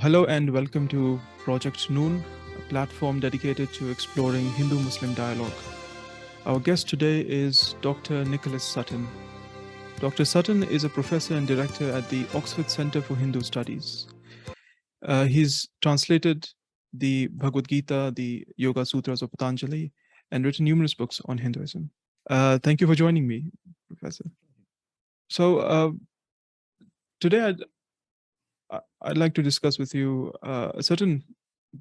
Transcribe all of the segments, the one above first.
Hello and welcome to Project Noon, a platform dedicated to exploring Hindu-Muslim dialogue. Our guest today is Dr. Nicholas Sutton. Dr. Sutton is a professor and director at the Oxford Center for Hindu Studies. He's translated the Bhagavad Gita, the Yoga Sutras of Patanjali, and written numerous books on Hinduism. Thank you for joining me, Professor. So today I'd like to discuss with you a certain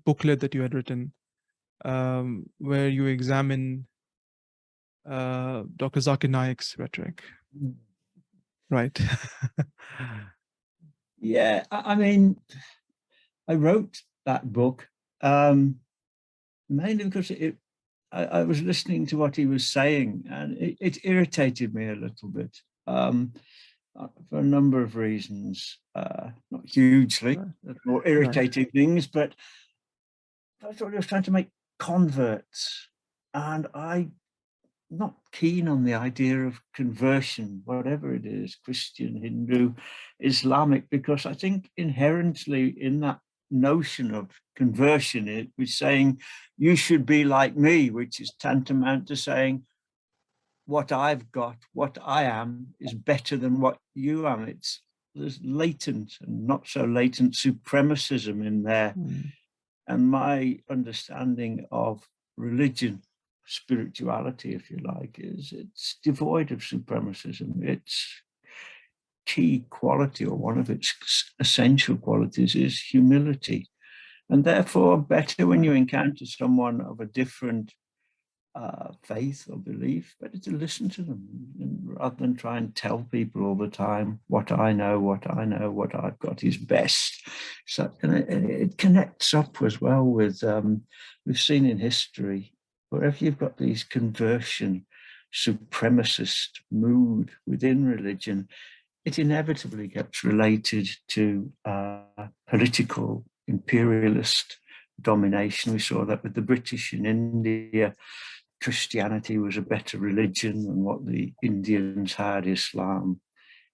booklet that you had written where you examine Dr. Zakir Naik's rhetoric. Right. Yeah, I mean, I wrote that book mainly because I was listening to what he was saying, and it irritated me a little bit for a number of reasons. Not hugely, more irritating things, but I thought he was trying to make converts, and I'm not keen on the idea of conversion, whatever it is, Christian, Hindu, Islamic, because I think inherently in that notion of conversion, it was saying you should be like me, which is tantamount to saying what I've got, what I am, is better than what you are. There's latent and not so latent supremacism in there. And my understanding of religion, spirituality, if you like, is it's devoid of supremacism. Its key quality, or one of its essential qualities, is humility. And therefore, better when you encounter someone of a different faith or belief, better to listen to them rather than try and tell people all the time what I know, what I've got is best. So, and it connects up as well with we've seen in history, wherever you've got these conversion, supremacist mood within religion, it inevitably gets related to political imperialist domination. We saw that with the British in India. Christianity was a better religion than what the Indians had, Islam,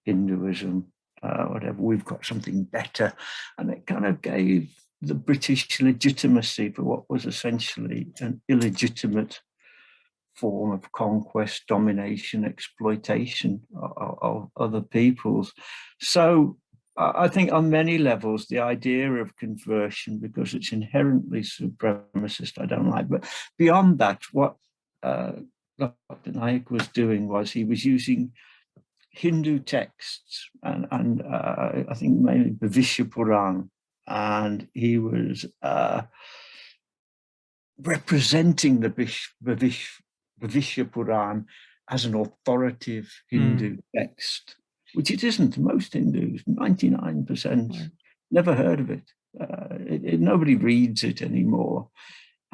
Hinduism, whatever. We've got something better. And it kind of gave the British legitimacy for what was essentially an illegitimate form of conquest, domination, exploitation of other peoples. So I think on many levels, the idea of conversion, because it's inherently supremacist, I don't like. But beyond that, what Dr. Naik was doing was he was using Hindu texts and I think mainly Bhavishya Puran, and he was representing the Bhavishya Puran as an authoritative Hindu text, which it isn't. Most Hindus, 99%, never heard of it. Nobody reads it anymore.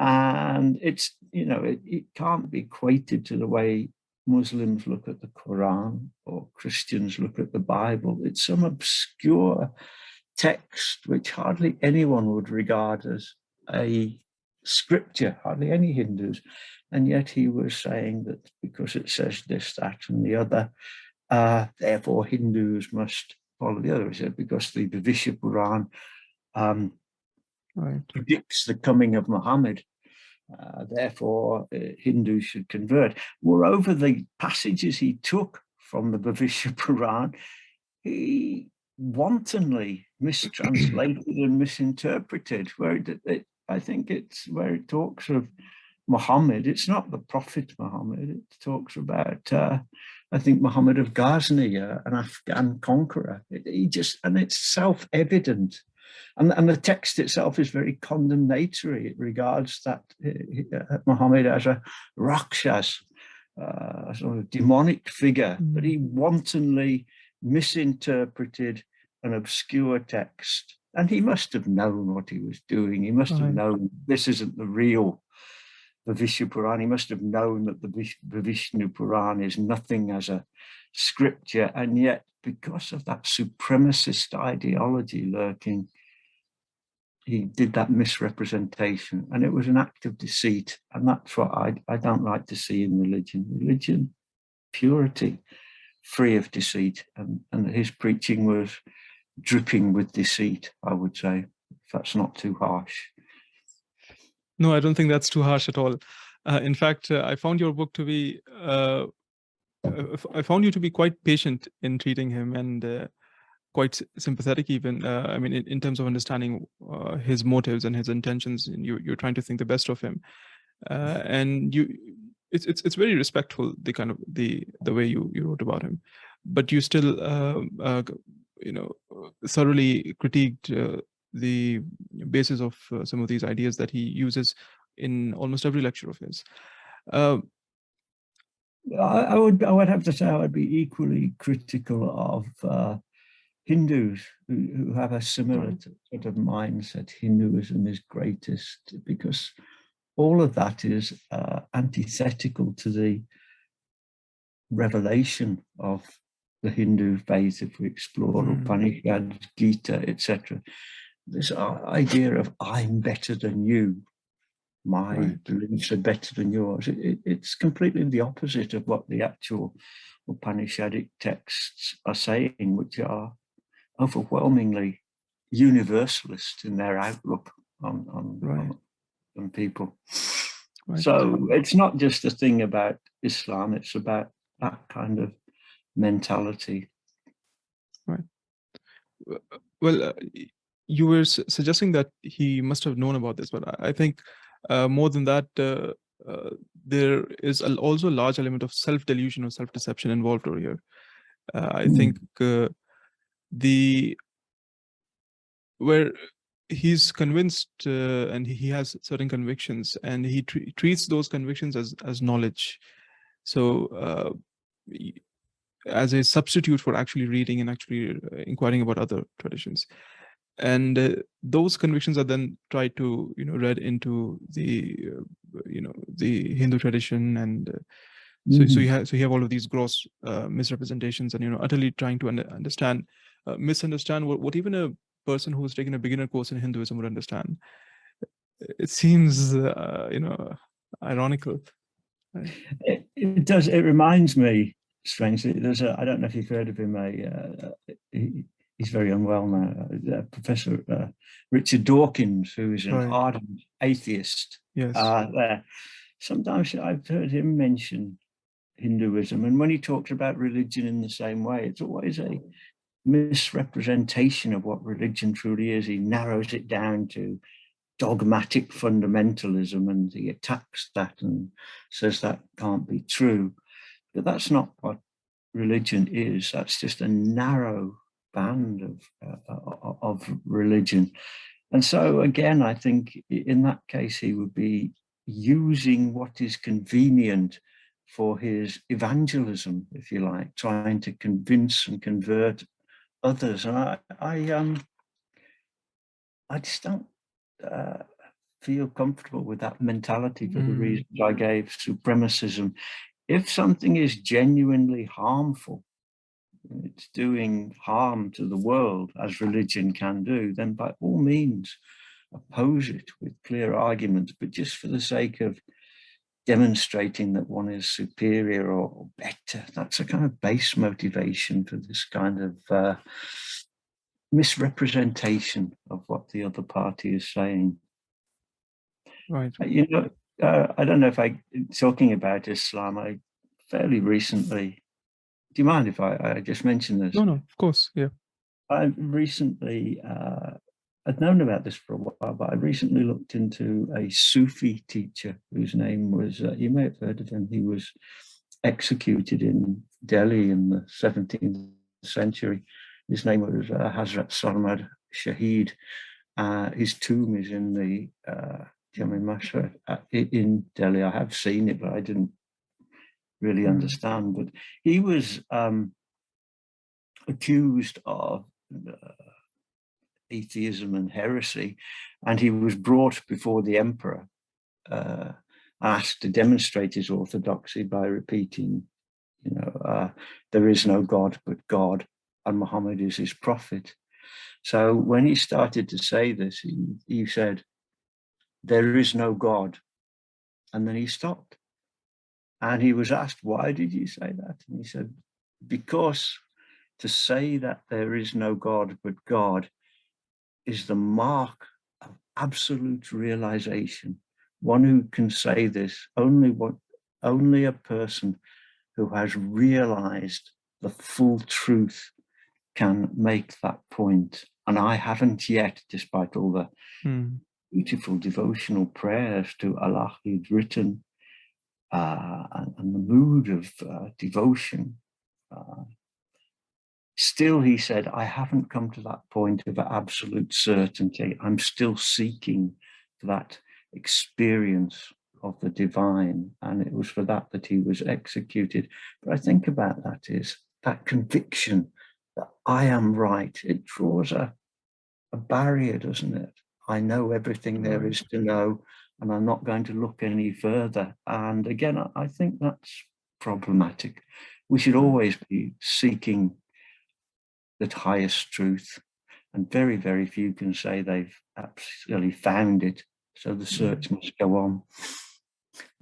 And it's, it can't be equated to the way Muslims look at the Quran or Christians look at the Bible. It's some obscure text which hardly anyone would regard as a scripture, hardly any Hindus. And yet he was saying that because it says this, that, and the other, therefore Hindus must follow the other. He said because the Bhavishya Puran predicts the coming of Muhammad. Therefore, Hindus should convert. Moreover, the passages he took from the Bhavishya Puran, he wantonly mistranslated and misinterpreted. I think it's where it talks of Muhammad. It's not the Prophet Muhammad. It talks about, I think, Muhammad of Ghazni, an Afghan conqueror. And it's self-evident. And the text itself is very condemnatory. It regards that Muhammad as a Rakshas, a sort of demonic figure, but he wantonly misinterpreted an obscure text. And he must have known what he was doing. He must have known this isn't the real Bhavishya Puran. He must have known that the Vishnu Puran is nothing as a scripture. And yet, because of that supremacist ideology lurking, he did that misrepresentation, and it was an act of deceit. And that's what I don't like to see in religion. Religion, purity, free of deceit. And his preaching was dripping with deceit, I would say. if that's not too harsh. No, I don't think that's too harsh at all. In fact, I found your book to be, I found you to be quite patient in treating him, and quite sympathetic even. I mean, in terms of understanding his motives and his intentions, and you're trying to think the best of him. And it's very respectful, the kind of the way you wrote about him, but you still thoroughly critiqued the basis of some of these ideas that he uses in almost every lecture of his. I would have to say I would be equally critical of Hindus who have a similar sort of mindset. Hinduism is greatest, because all of that is antithetical to the revelation of the Hindu faith. If we explore Upanishads, Gita, etc., this idea of I'm better than you, my beliefs are better than yours. It's completely the opposite of what the actual Upanishadic texts are saying, which are overwhelmingly universalist in their outlook on people. So it's not just a thing about Islam, it's about that kind of mentality. Right. Well, you were suggesting that he must have known about this, but I think more than that, there is also a large element of self-delusion or self-deception involved over here. I think where he's convinced and he has certain convictions, and he treats those convictions as knowledge. So as a substitute for actually reading and actually inquiring about other traditions. And those convictions are then tried to read into the the Hindu tradition, and so you have all of these gross misrepresentations, and utterly trying to misunderstand what even a person who's taken a beginner course in Hinduism would understand. It seems ironical. It does. It reminds me, strangely, I don't know if you've heard of him. He's very unwell now. Professor Richard Dawkins, who is an ardent atheist. Yes. Sometimes I've heard him mention Hinduism, and when he talks about religion in the same way, it's always a misrepresentation of what religion truly is. He narrows it down to dogmatic fundamentalism, and he attacks that and says that can't be true. But that's not what religion is. That's just a narrow band of religion. And so again, I think in that case, he would be using what is convenient for his evangelism, if you like, trying to convince and convert others. And I just don't feel comfortable with that mentality for the reasons I gave. Supremacism. If something is genuinely harmful, it's doing harm to the world, as religion can do, then by all means oppose it with clear arguments, but just for the sake of demonstrating that one is superior or better. That's a kind of base motivation for this kind of misrepresentation of what the other party is saying. Right. I don't know if talking about Islam, I fairly recently, do you mind if I just mention this? No, of course, yeah. I recently, I'd known about this for a while, but I recently looked into a Sufi teacher whose name was, you may have heard of him, he was executed in Delhi in the 17th century. His name was Hazrat Sarmad Shahid. His tomb is in the Jami Masjid in Delhi. I have seen it, but I didn't really understand. But he was accused of atheism and heresy, and he was brought before the emperor, asked to demonstrate his orthodoxy by repeating, there is no God but God, and Muhammad is his prophet. So when he started to say this, he said, there is no God, and then he stopped. And he was asked, why did you say that? And he said, because to say that there is no God but God is the mark of absolute realization. One who can say this, only a person who has realized the full truth can make that point. And I haven't yet, despite all the beautiful devotional prayers to Allah he'd written, and the mood of devotion. Still, he said, I haven't come to that point of absolute certainty. I'm still seeking that experience of the divine. And it was for that that he was executed. But I think about that is that conviction that I am right. It draws a barrier, doesn't it? I know everything there is to know, and I'm not going to look any further. And again, I think that's problematic. We should always be seeking that highest truth, and very, very few can say they've absolutely found it. So the search must go on.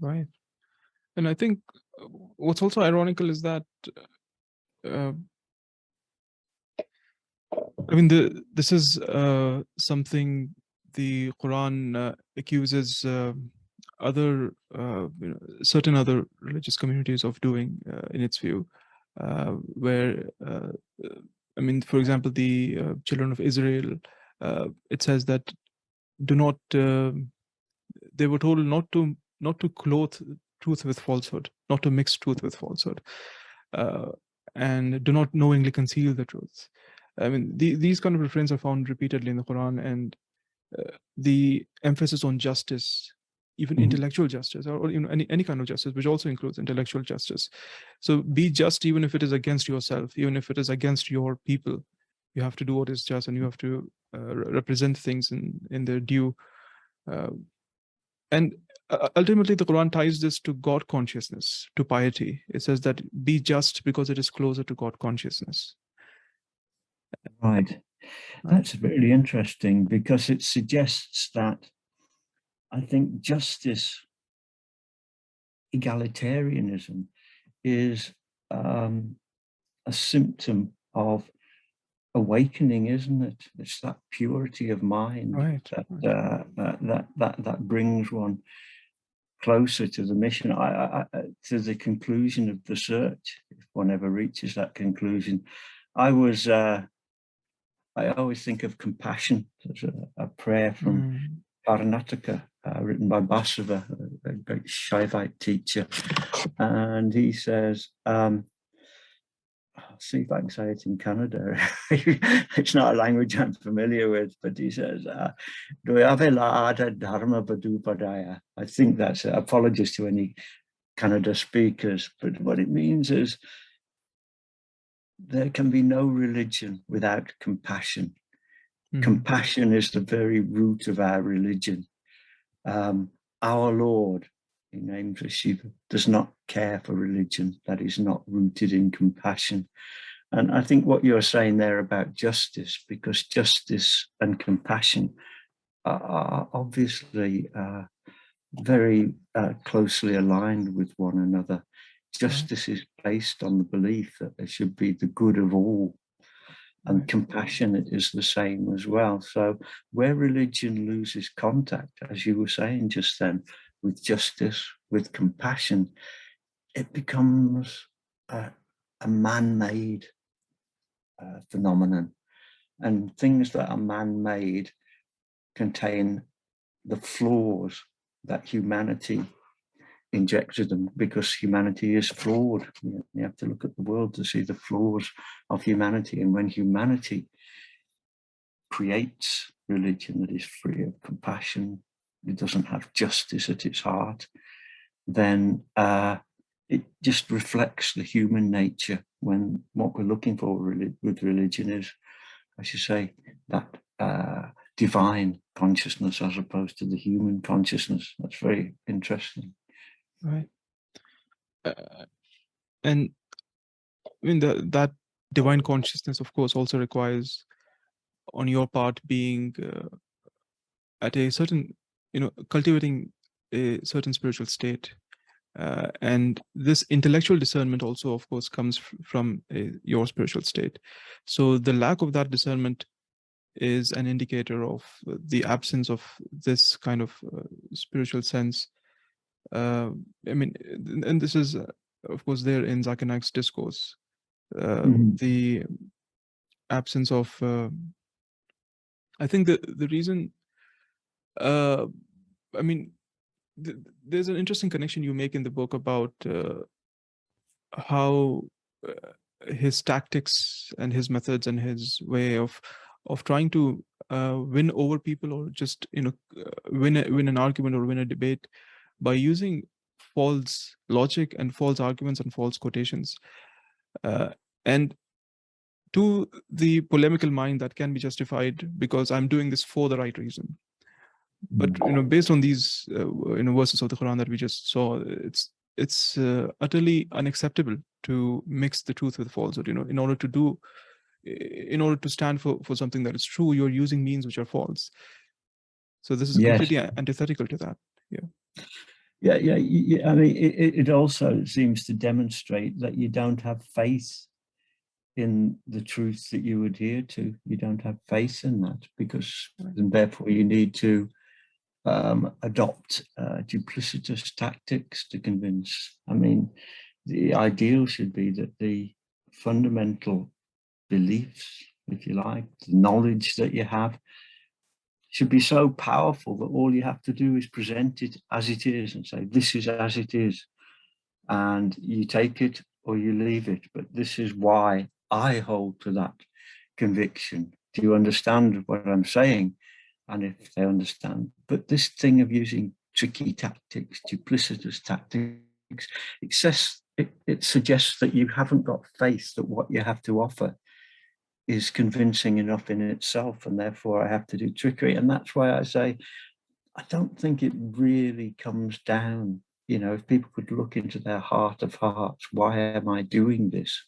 Right. And I think what's also ironical is that, I mean, this is something the Quran accuses other, certain other religious communities of doing, in its view, where, I mean, for example, the children of Israel, it says that do not, they were told not to clothe truth with falsehood, not to mix truth with falsehood, and do not knowingly conceal the truth. I mean, these kind of refrains are found repeatedly in the Quran, and the emphasis on justice, even intellectual justice, or any kind of justice, which also includes intellectual justice. So be just, even if it is against yourself, even if it is against your people. You have to do what is just, and you have to represent things in their due. And ultimately, the Quran ties this to God consciousness, to piety. It says that be just because it is closer to God consciousness. Right. That's really interesting, because it suggests that I think justice, egalitarianism, is a symptom of awakening, isn't it? It's that purity of mind that brings one closer to the mission, to the conclusion of the search, if one ever reaches that conclusion. I always think of compassion. There's a prayer from Karnataka, written by Basava, a great Shaivite teacher. And he says, I'll see if I can say it in Canada. It's not a language I'm familiar with, but he says, I think that's apologies to any Canada speakers, but what it means is there can be no religion without compassion. Compassion is the very root of our religion. Our Lord, he names us Shiva, does not care for religion that is not rooted in compassion. And I think what you're saying there about justice, because justice and compassion are obviously very closely aligned with one another. Justice is based on the belief that there should be the good of all, and compassionate is the same as well. So where religion loses contact, as you were saying just then, with justice, with compassion, it becomes a man-made phenomenon. And things that are man-made contain the flaws that humanity injected them, because humanity is flawed. You have to look at the world to see the flaws of humanity. And when humanity creates religion that is free of compassion, it doesn't have justice at its heart, then it just reflects the human nature, when what we're looking for with religion is, I should say, that divine consciousness as opposed to the human consciousness. That's very interesting. Right. And I mean, that divine consciousness, of course, also requires on your part being at a certain, cultivating a certain spiritual state. And this intellectual discernment also, of course, comes from your spiritual state. So the lack of that discernment is an indicator of the absence of this kind of spiritual sense. I mean, and this is, of course, there in Zakir Naik's discourse, the absence of, I think the reason, I mean, there's an interesting connection you make in the book about how his tactics and his methods and his way of trying to win over people, or just win an argument or win a debate by using false logic and false arguments and false quotations, and to the polemical mind that can be justified because I'm doing this for the right reason. But based on these verses of the Quran that we just saw, it's utterly unacceptable to mix the truth with falsehood. In order to stand for something that is true, you're using means which are false. So this is completely antithetical to that. Yeah. I mean, it also seems to demonstrate that you don't have faith in the truth that you adhere to. You don't have faith in that, and therefore you need to adopt duplicitous tactics to convince. I mean, the ideal should be that the fundamental beliefs, if you like, the knowledge that you have, should be so powerful that all you have to do is present it as it is and say, this is as it is. And you take it or you leave it. But this is why I hold to that conviction. Do you understand what I'm saying? And if they understand. But this thing of using tricky tactics, duplicitous tactics, it suggests that you haven't got faith that what you have to offer is convincing enough in itself, and therefore I have to do trickery. And that's why I say, I don't think it really comes down, if people could look into their heart of hearts, why am I doing this?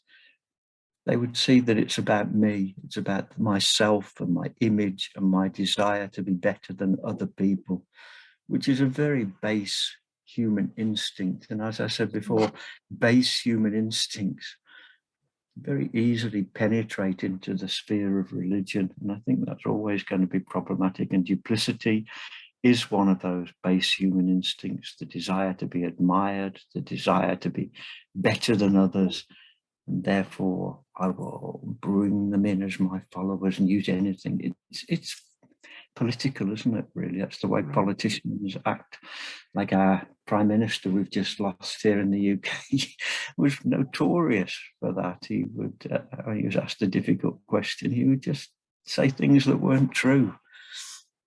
They would see that it's about me. It's about myself and my image and my desire to be better than other people, which is a very base human instinct. And as I said before, base human instincts very easily penetrate into the sphere of religion. And I think that's always going to be problematic. And duplicity is one of those base human instincts, the desire to be admired, the desire to be better than others. And therefore, I will bring them in as my followers and use anything. It's political, isn't it, really? That's the way politicians act. Like our Prime Minister we've just lost here in the UK was notorious for that. He would, when he was asked a difficult question, he would just say things that weren't true.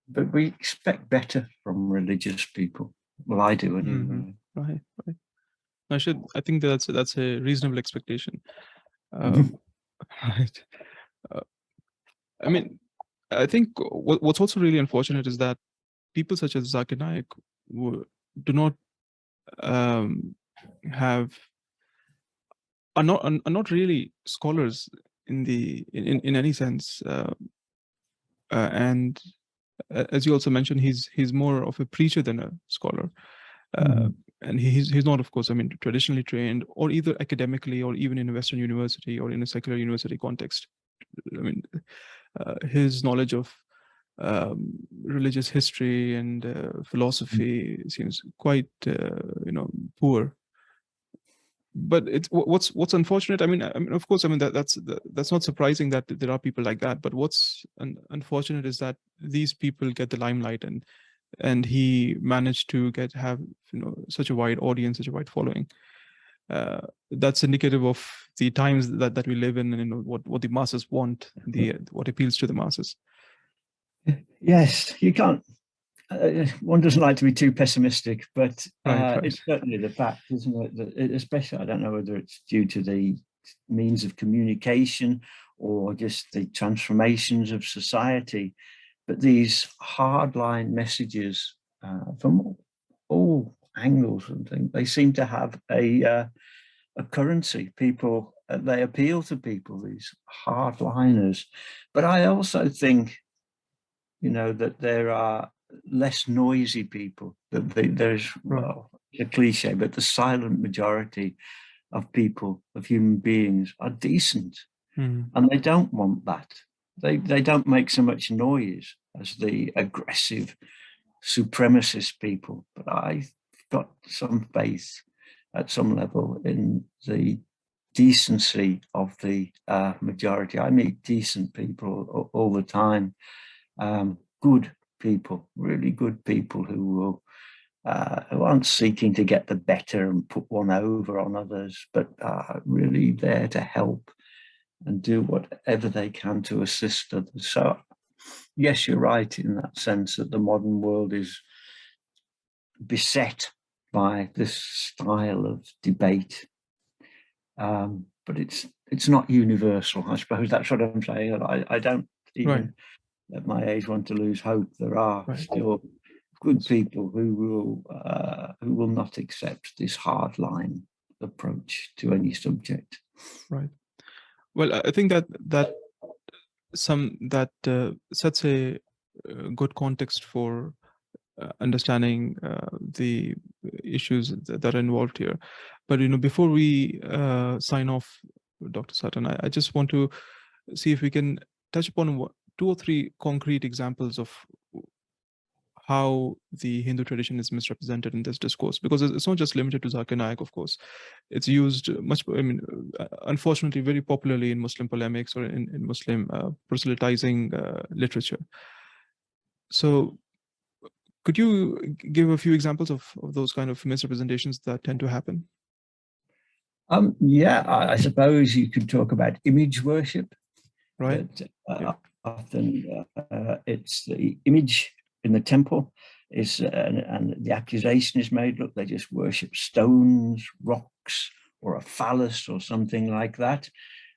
But we expect better from religious people. Well, I do anyway. Right. I think that's a reasonable expectation. Right. I mean, I think what's also really unfortunate is that people such as Zakir Naik do not are not really scholars in any sense, and as you also mentioned, he's more of a preacher than a scholar. And he's not, of course, I mean, traditionally trained, or either academically, or even in a Western university or in a secular university context. I mean, his knowledge of religious history and philosophy seems quite, poor. But it's what's unfortunate. I mean, of course, I mean that's not surprising that there are people like that. But what's unfortunate is that these people get the limelight, and he managed to have such a wide audience, such a wide following. That's indicative of the times that we live in, and what the masses want, what appeals to the masses. Yes, you can't. One doesn't like to be too pessimistic, but right. It's certainly the fact, isn't it? That especially, I don't know whether it's due to the means of communication or just the transformations of society, but these hardline messages from all angles and things, they seem to have a currency. People, they appeal to people, these hardliners. But I also think, that there are less noisy people, that there's, well, a cliche, but the silent majority of people, of human beings, are decent, and they don't want that. They don't make so much noise as the aggressive supremacist people, but I've got some faith at some level in the decency of the majority. I meet decent people all the time, good people, really good people who aren't seeking to get the better and put one over on others, but are really there to help and do whatever they can to assist others. So yes, you're right in that sense that the modern world is beset by this style of debate. But it's not universal. I suppose that's what I'm saying. I don't even at my age want to lose hope. There are still good people who will not accept this hardline approach to any subject. Right. Well, I think that sets a good context for understanding the issues that are involved here. But before we sign off, Dr. Sutton, I just want to see if we can touch upon 2 or 3 concrete examples of how the Hindu tradition is misrepresented in this discourse, because it's not just limited to Zakir Naik, of course. It's used much, unfortunately, very popularly in Muslim polemics or in Muslim proselytizing literature. So could you give a few examples of those kind of misrepresentations that tend to happen? Yeah, I suppose you could talk about image worship. Right. Often it's the image in the temple and the accusation is made, look, they just worship stones, rocks, or a phallus or something like that.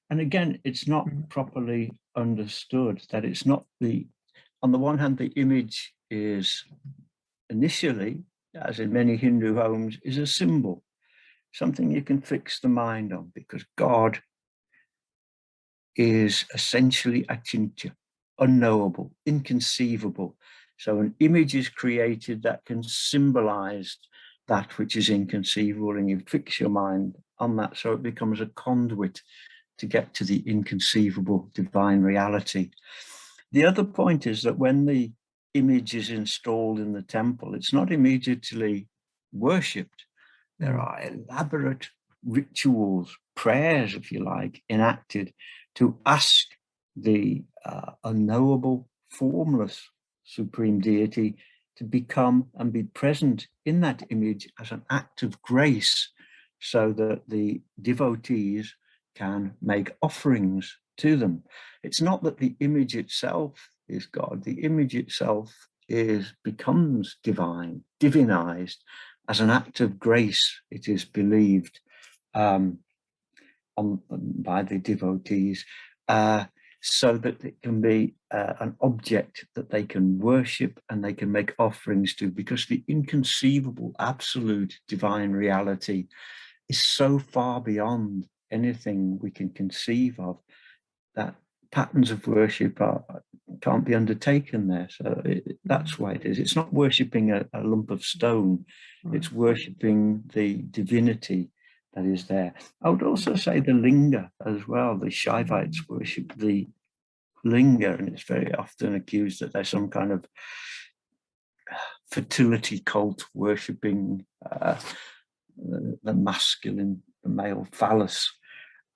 And again, it's not properly understood that it's not on the one hand, the image is initially, as in many Hindu homes, is a symbol, something you can fix the mind on, because God is essentially achintya, unknowable, inconceivable. So an image is created that can symbolize that which is inconceivable, and you fix your mind on that, so it becomes a conduit to get to the inconceivable divine reality. The other point is that when the image is installed in the temple, it's not immediately worshipped. There are elaborate rituals, prayers, if you like, enacted to ask the unknowable, formless supreme deity to become and be present in that image as an act of grace, so that the devotees can make offerings to them. It's not that the image itself is God. The image itself becomes divine, divinized as an act of grace, it is believed by the devotees, so that it can be an object that they can worship and they can make offerings to, because the inconceivable, absolute divine reality is so far beyond anything we can conceive of that patterns of worship can't be undertaken there. So that's why it is. It's not worshipping a lump of stone. It's worshipping the divinity that is there. I would also say the linga as well. The Shaivites worship the linga, and it's very often accused that there's some kind of fertility cult worshipping the masculine, the male phallus.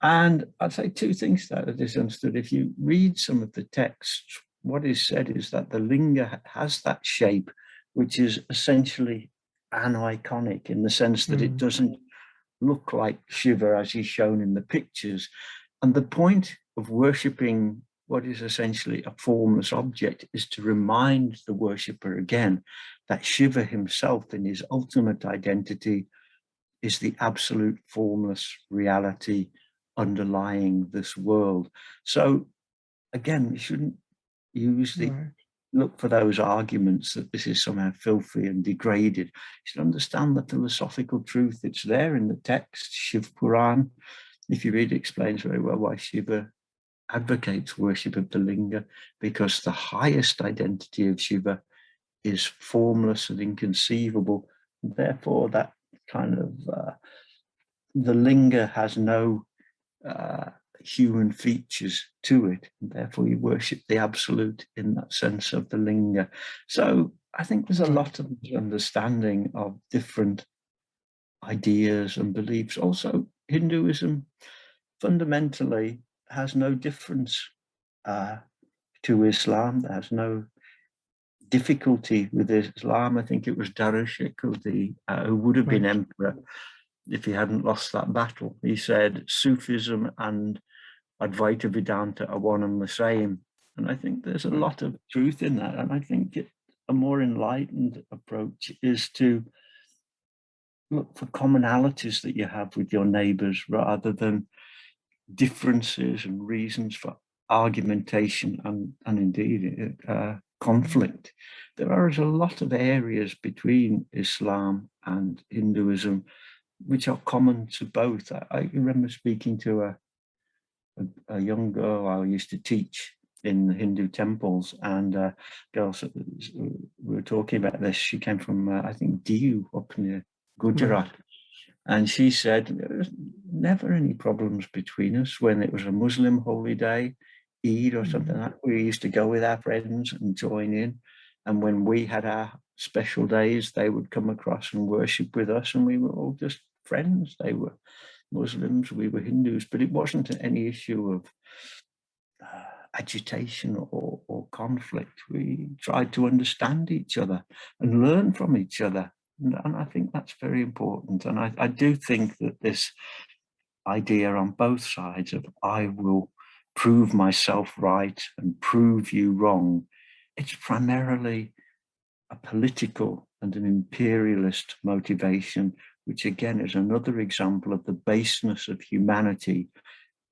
And I'd say 2 things that are misunderstood. If you read some of the texts, what is said is that the linga has that shape, which is essentially aniconic, in the sense that it doesn't look like Shiva as he's shown in the pictures. And the point of worshipping what is essentially a formless object is to remind the worshipper again that Shiva himself, in his ultimate identity, is the absolute formless reality underlying this world. So again, you shouldn't look for those arguments that this is somehow filthy and degraded. You should understand the philosophical truth. It's there in the text. Shiv Puran, if you read it, explains very well why Shiva advocates worship of the linga, because the highest identity of Shiva is formless and inconceivable. And therefore, that kind of the linga has no human features to it, and therefore you worship the absolute in that sense of the linga. So I think there's a lot of understanding of different ideas and beliefs. Also, Hinduism fundamentally has no difference to Islam. There's no difficulty with Islam. I think it was Darushik, who would have been emperor if he hadn't lost that battle. He said Sufism and Advaita Vedanta are one and the same. And I think there's a lot of truth in that. And I think a more enlightened approach is to look for commonalities that you have with your neighbors rather than differences and reasons for argumentation and indeed conflict. There are a lot of areas between Islam and Hinduism which are common to both. I remember speaking to a young girl I used to teach in the Hindu temples, and girls, we were talking about this. She came from, I think, Diu up near Gujarat. And she said there was never any problems between us when it was a Muslim holy day, Eid or something like that. We used to go with our friends and join in. And when we had our special days, they would come across and worship with us, and we were all just friends. They were Muslims, we were Hindus, but it wasn't any issue of agitation or conflict. We tried to understand each other and learn from each other. And I think that's very important. And I do think that this idea on both sides of I will prove myself right and prove you wrong, it's primarily a political and an imperialist motivation, which again is another example of the baseness of humanity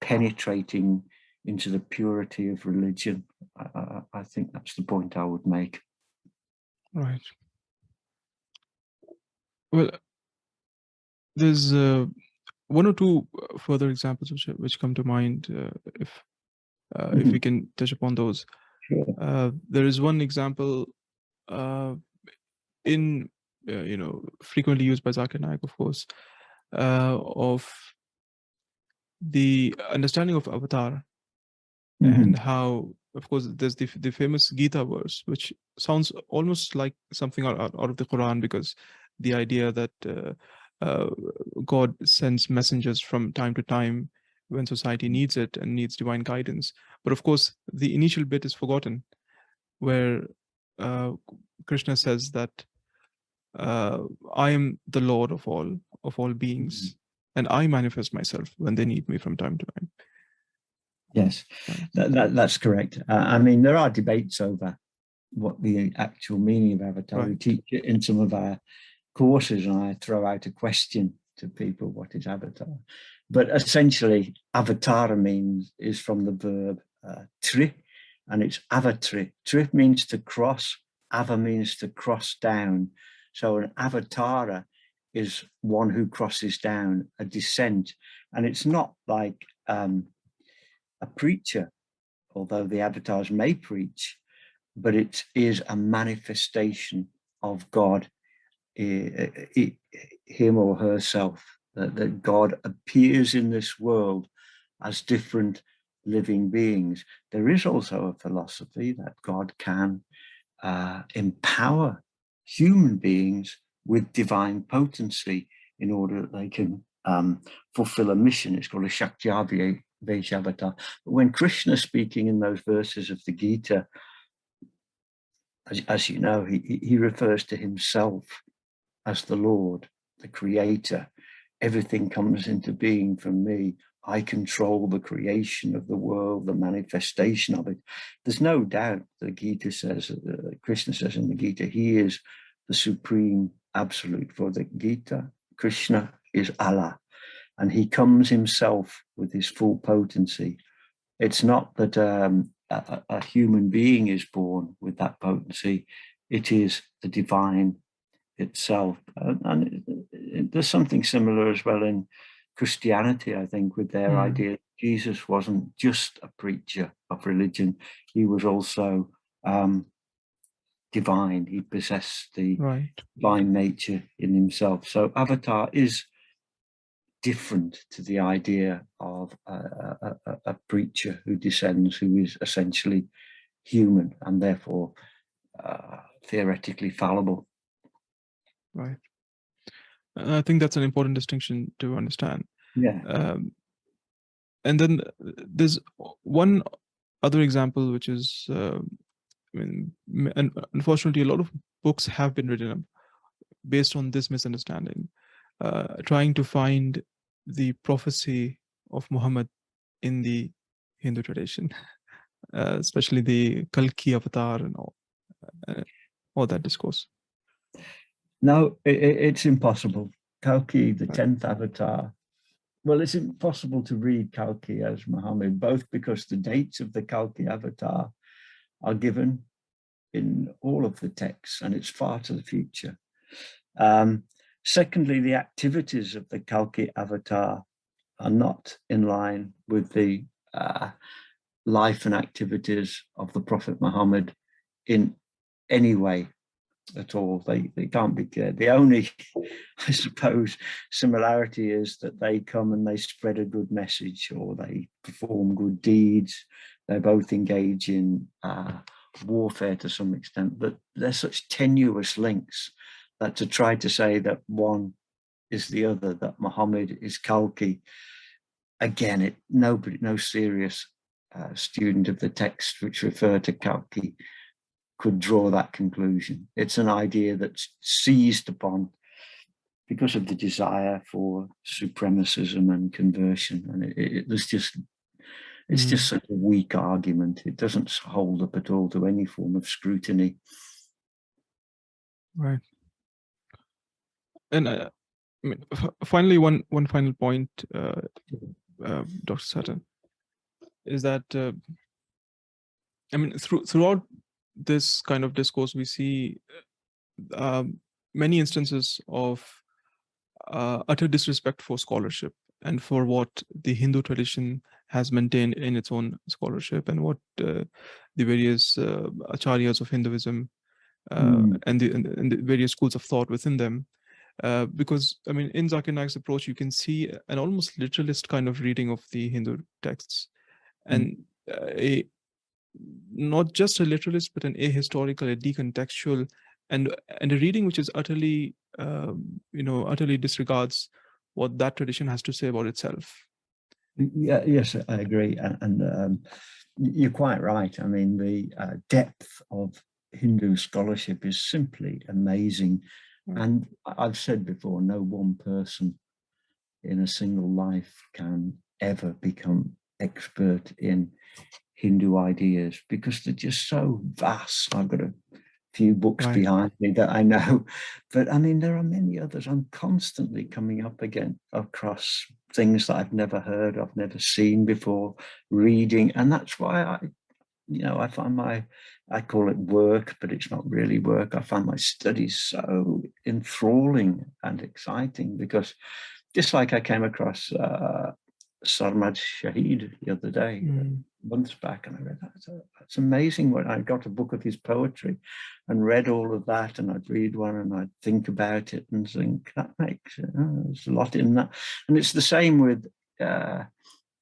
penetrating into the purity of religion. I think that's the point I would make. Right. Well, there's one or two further examples which come to mind, if we can touch upon those. Sure. There is one example in frequently used by Zakir Naik, of course, of the understanding of avatar, and how, of course, there's the famous Gita verse, which sounds almost like something out of the Quran, because the idea that God sends messengers from time to time when society needs it and needs divine guidance. But of course, the initial bit is forgotten, where Krishna says that I am the Lord of all beings, and I manifest myself when they need me from time to time. Yes, that's correct. I mean, there are debates over what the actual meaning of avatar. We teach it in some of our courses, and I throw out a question to people: what is avatar? But essentially, avatar is from the verb tri, and it's avatri. Tri means to cross, ava means to cross down. So an avatara is one who crosses down, a descent. And it's not like a preacher, although the avatars may preach, but it is a manifestation of God, him or herself, that God appears in this world as different living beings. There is also a philosophy that God can empower human beings with divine potency in order that they can fulfill a mission. It's called a Shaktyavi Vaishyavatar. But when Krishna is speaking in those verses of the Gita, as you know, he refers to himself as the Lord, the creator. Everything comes into being from me. I control the creation of the world, the manifestation of it. There's no doubt, the Gita says, Krishna says in the Gita, he is the supreme absolute. For the Gita, Krishna is Allah, and he comes himself with his full potency. It's not that a human being is born with that potency. It is the divine itself. And there's something similar as well in Christianity, I think, with their idea. Jesus wasn't just a preacher of religion. He was also divine. He possessed the divine nature in himself. So avatar is different to the idea of preacher who descends, who is essentially human and therefore theoretically fallible. Right. I think that's an important distinction to understand. Yeah. And then there's one other example, which is, I mean, and unfortunately, a lot of books have been written based on this misunderstanding, trying to find the prophecy of Muhammad in the Hindu tradition, especially the Kalki avatar and all that discourse. No, it's impossible. Kalki, the 10th avatar. Well, it's impossible to read Kalki as Muhammad, both because the dates of the Kalki avatar are given in all of the texts, and it's far to the future. Secondly, the activities of the Kalki avatar are not in line with the life and activities of the Prophet Muhammad in any way at all. They can't be clear. The only, I suppose, similarity is that they come and they spread a good message, or they perform good deeds. They both engage in warfare to some extent, but they're such tenuous links that to try to say that one is the other, that Muhammad is Kalki, again, no serious student of the text which refer to Kalki could draw that conclusion. It's an idea that's seized upon because of the desire for supremacism and conversion, and it's just such a weak argument. It doesn't hold up at all to any form of scrutiny. Right. And I mean, finally, one final point, Dr. Sutton, is that I mean, throughout this kind of discourse, we see many instances of utter disrespect for scholarship and for what the Hindu tradition has maintained in its own scholarship, and what the various acharyas of Hinduism and the various schools of thought within them. Because, I mean, in Zakir Naik's approach, you can see an almost literalist kind of reading of the Hindu texts, and not just a literalist, but an ahistorical, a decontextual, and a reading which is utterly, utterly disregards what that tradition has to say about itself. Yeah, yes, I agree, and you're quite right. I mean, the depth of Hindu scholarship is simply amazing. And I've said before, no one person in a single life can ever become expert in Hindu ideas because they're just so vast. I've got a few books behind me that I know, but I mean, there are many others. I'm constantly coming up across things that I've never heard of, never seen before, reading. And that's why I find I call it work, but it's not really work. I find my studies so enthralling and exciting, because just like I came across Sarmad Shahid the other day, months back, and I read that. It's amazing. When I got a book of his poetry and read all of that, and I'd read one and I'd think about it and think, that makes there's a lot in that. And it's the same with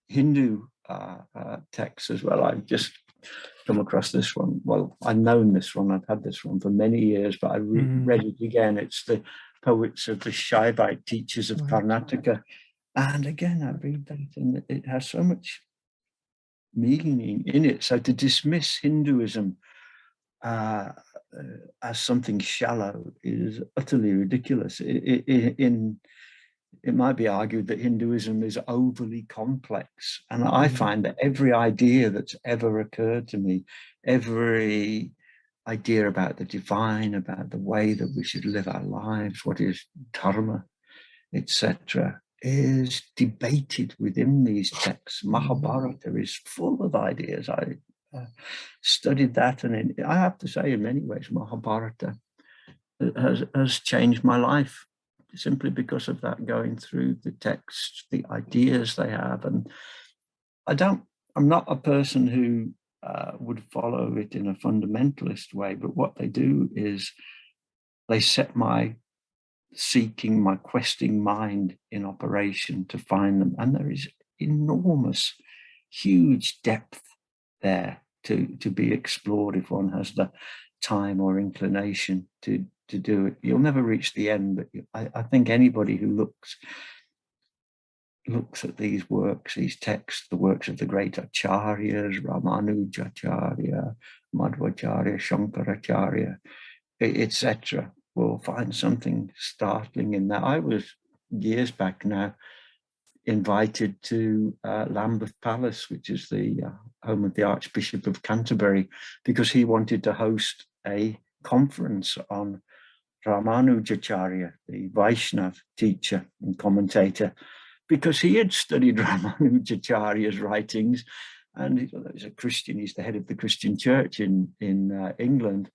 Hindu texts as well. I've just come across this one. Well, I've known this one. I've had this one for many years, but I read it again. It's the poets of the Shaivite teachers of Karnataka. And again, I read that, and it has so much meaning in it. So to dismiss Hinduism as something shallow is utterly ridiculous. It might be argued that Hinduism is overly complex. And I find that every idea that's ever occurred to me, every idea about the divine, about the way that we should live our lives, what is dharma, etc., is debated within these texts. Mahabharata is full of ideas. I studied that, and I have to say, in many ways, Mahabharata has changed my life, simply because of that, going through the texts, the ideas they have. And I'm not a person who would follow it in a fundamentalist way, but what they do is they set my seeking, my questing mind in operation to find them. And there is enormous huge depth there to be explored if one has the time or inclination to do it. You'll never reach the end, but I think anybody who looks at these works, these texts, the works of the great acharyas, Ramanujacharya, Madhvacharya, Shankaracharya, etc., will find something startling in that. I was, years back now, invited to Lambeth Palace, which is the home of the Archbishop of Canterbury, because he wanted to host a conference on Ramanujacharya, the Vaishnav teacher and commentator, because he had studied Ramanujacharya's writings, and he's a Christian. He's the head of the Christian church in England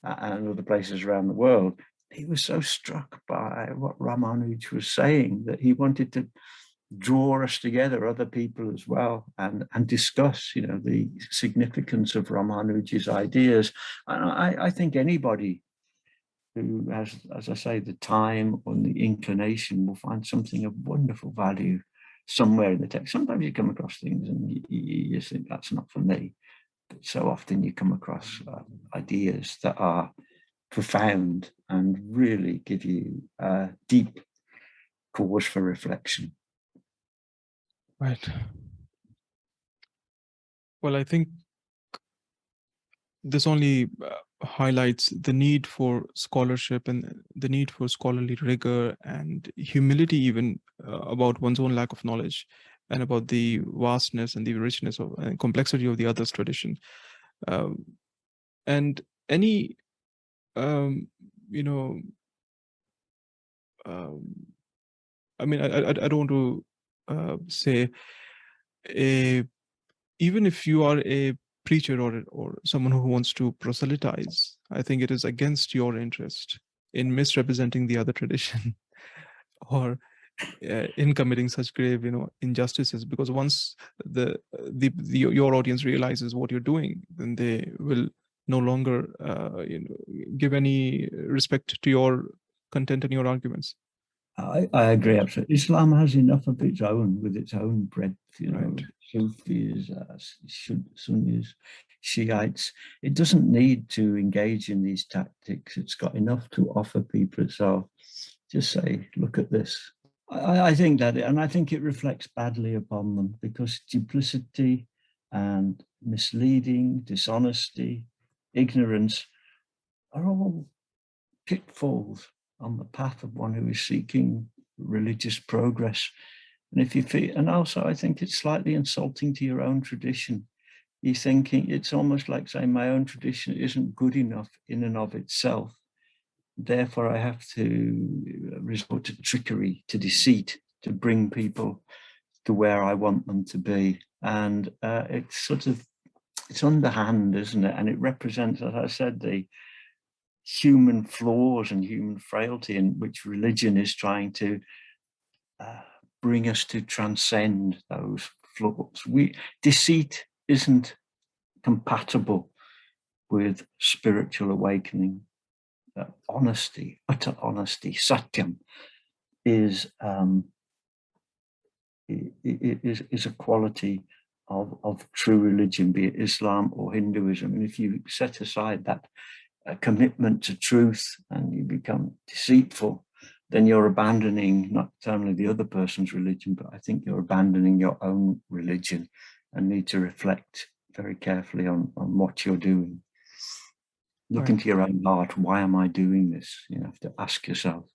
and other places around the world. He was so struck by what Ramanuj was saying that he wanted to draw us together, other people as well, and discuss, the significance of Ramanuj's ideas. And I think anybody who has, as I say, the time or the inclination will find something of wonderful value somewhere in the text. Sometimes you come across things and you just think that's not for me. But so often you come across ideas that are profound and really give you deep cause for reflection. Right. Well, I think this only highlights the need for scholarship and the need for scholarly rigor and humility, even about one's own lack of knowledge and about the vastness and the richness of and complexity of the other's tradition. And any, I mean, I don't want to say, even if you are a preacher or someone who wants to proselytize, I think it is against your interest in misrepresenting the other tradition or in committing such grave, injustices. Because once your audience realizes what you're doing, then they will no longer, give any respect to your content and your arguments. I agree absolutely. Islam has enough of its own, with its own breadth, Right. Sufis, Sunnis, Shiites. It doesn't need to engage in these tactics. It's got enough to offer people. So just say, look at this. I think that, and I think it reflects badly upon them, because duplicity and misleading, dishonesty, ignorance are all pitfalls on the path of one who is seeking religious progress. And if you feel, and also I think it's slightly insulting to your own tradition. You're thinking, it's almost like saying my own tradition isn't good enough in and of itself. Therefore, I have to resort to trickery, to deceit, to bring people to where I want them to be. And it's underhand, isn't it? And it represents, as I said, the human flaws and human frailty in which religion is trying to bring us to transcend those flaws. Deceit isn't compatible with spiritual awakening. Honesty, utter honesty, satyam, is a quality of true religion, be it Islam or Hinduism. And if you set aside that commitment to truth and you become deceitful, then you're abandoning not only the other person's religion, but I think you're abandoning your own religion, and need to reflect very carefully on what you're doing. Look into your own heart. Why am I doing this? You have to ask yourself.